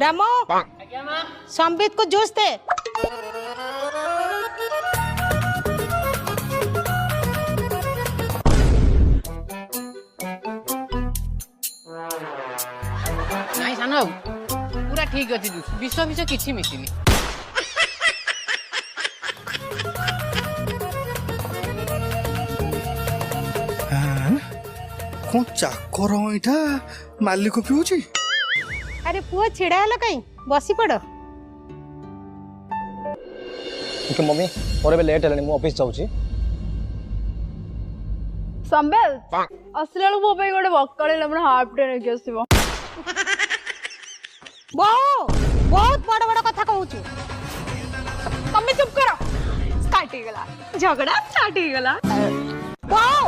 रामो संबित को जूस दे। नहीं सान पूरा ठीक अच्छे जूस विष विष किसी मिसिनी कौन चाकर इटा मालिक पिऊची अरे पुआ छिड़ा है कहीं बसी पड़। ओके मम्मी मोर बे लेट है मु ऑफिस जाउची। संबेल असले मो पे गोटे बकले हमर हाफ डे नेके आसीबो। बहुत बड़ बड़ कथा कहूछु। तमे चुप करो स्टार्ट हो गला झगड़ा स्टार्ट हो गला। वाओ